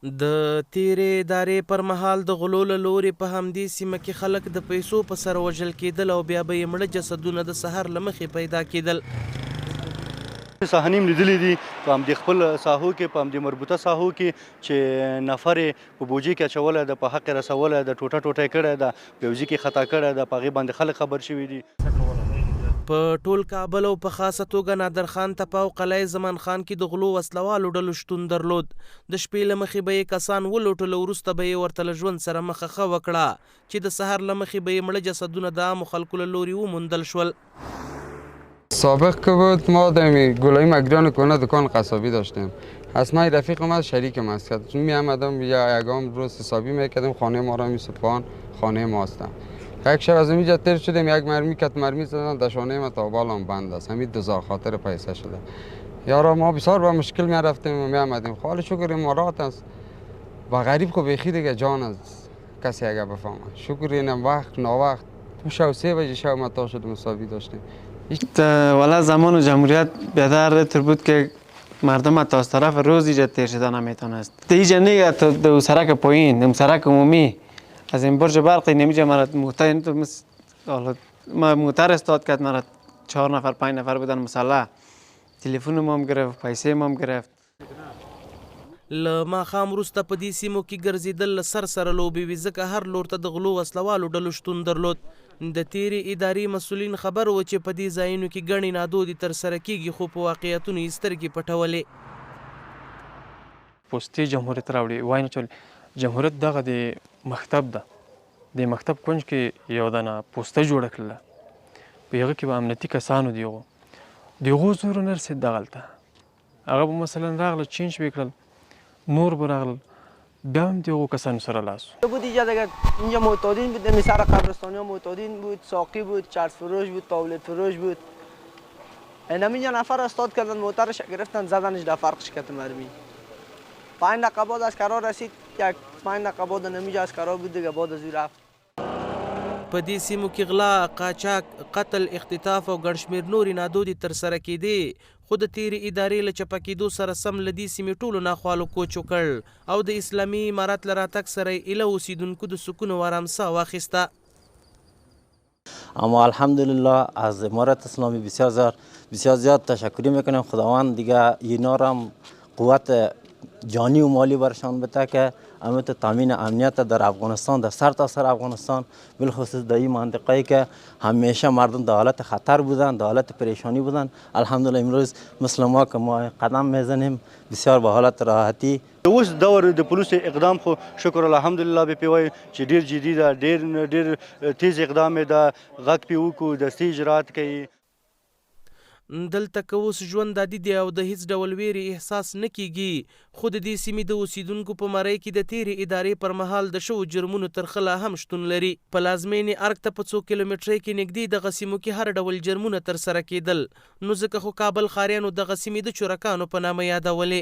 د تیرې ادارې پر مهال د غلو له لورې په همدې سیمه کې خلک د پیسو په سر وژل کېدل او بیا به یې مړه جسدونه د سهار له مخې پیدا کېدل. صحنې لیدلې دي په همدې خپل ساحو کې، په همدې مربوطه ساحو کې چې نفر یې په بوجۍ کې اچولی ده، په حق یې رسولی ده، ټوټه ټوټه یې کړی ده، په یو ځای کې خطا کړی ده، په هغې باندې خلک خبر شوي دي. په ټول کابل او په خاصه توګه نادر خان تپه او قلعه زمان خان کې د غلو وسلوالو ډلو شتون درلود. د شپې له مخې به یې کسان ولوټل، وروسته به یې ورته له ژوند سره مخه ښه وکړه چې د سهار له مخې به یې مړه جسدونه د عامو خلکو له لورې وموندل شول. سابق که بود ما در گلای مگران کنه دکان قصابی داشتیم. از من رفیقم از شریکم است که می آمدم یا یگام روز حسابی میکردیم، خانه ما را میسپان، خانه ما هستم. یک شب از اینجا تیر شدیم، یک مرمی زدن دشانه ما تا بالام بند است، همین دو خاطر پیسه شده. یارا ما بسیار با مشکل می رفتیم و می آمدیم. خاله شکر امارات است و غریب خو بخی دیگه جان از کسی اگه بفهمه. شکر اینم وقت ناوقت تو شب 3 بجه شب ما تا شد مساوی داشتیم. والا زمان جمهوریت بهتر بود که مردم تا از طرف روز اینجا تیر شدن نمیتونست. اینجا نیگه تو سرک پایین، سرک عمومی از این برج برقی نمیجا مرد موتر استاد کرد، مرد 4 نفر 5 نفر بودن مسلح، تلفن ما هم گرفت، پیسه ما هم گرفت. له ماښام وروسته په دې سیمو کې ګرځېدل له سر سره لوبې وې، ځکه هر لور ته د غلو وسلوالو ډلو شتون درلود. د تیرې ادارې مسؤلین خبر و چې په دې ځایونو کې ګڼې نادودې ترسره کېږي، خو په واقعیتونو یې سترګې پټولې. پوستې جمهوریت راوړي وایي نه چل جمهوریت دغه د مکتب ده، د مکتب کونج کې یو دانه پوسته جوړه کړله، په هغه کې به امنیتي کسانو د هغو زور نرسېد دغلته، هغه به مثلا راغله چینج به یې کړل، نور به راغلل، بیا هم د هغو کسانو سره لاس بود. اینجا معتادین بود، دمی سر قبرستانی ها معتادین بود، ساقی بود، چرت فروش بود، تابلت فروش بود. اینجا نفر استاد کردن، موترش گرفتن زدنش در فرقش کت مرمی. 5 دقیقه بعد از قرار رسید، 5 دقیقه بعد نمیجا از قرار بود دیگه، بعد از او رفت. په دې سیمو کې غلا، قاچاق، قتل، اختطاف او ګڼ شمېر نورې نادودې ترسره کېدې، خو د تیرې ادارې له چپه کېدو سره سم له دې سیمې ټولو ناخوالو کوچ وکړ او د اسلامي امارت له راتګ سره یې ایله اوسېدونکو د سکون او ارام ساه واخیسته. اما الحمدلله از امارت اسلامی بسیار زیاد تشکری میکنم. خداوند دیگه اینا را قوت جانی و مالی برشان بده که امنیت تامین امنیت در افغانستان، در سرتاسر افغانستان، بالخصوص در این منطقه‌ای که همیشه مردم در حالت خطر بودن، در حالت پریشانی بودن، الحمدلله امروز مثل ما که ما قدم میزنیم بسیار به حالت راحتی. اوس دور د پولیس اقدام خو شکر الحمدلله به پیوای چې ډیر جدي ده، ډیر تیز اقدام ده، غږ پې وکړو، دستي اجرات کوي. دلته که اوس ژوند عادي دی او د هیڅ ډول ویرې احساس نه کیږي، خو د دې سیمې د اوسیدونکو په مرۍ کې د تیرې ادارې پر مهال د شوو جرمونو ترخه هم شتون لري. پلازمینې ارګ ته په 2 کیلومترۍ کې نږدې دغه سیمو کې هر ډول جرمونه ترسره کېدل، نو ځکه خو کابل ښاریانو دغه سیمې د چورکانو په نامه یادولې.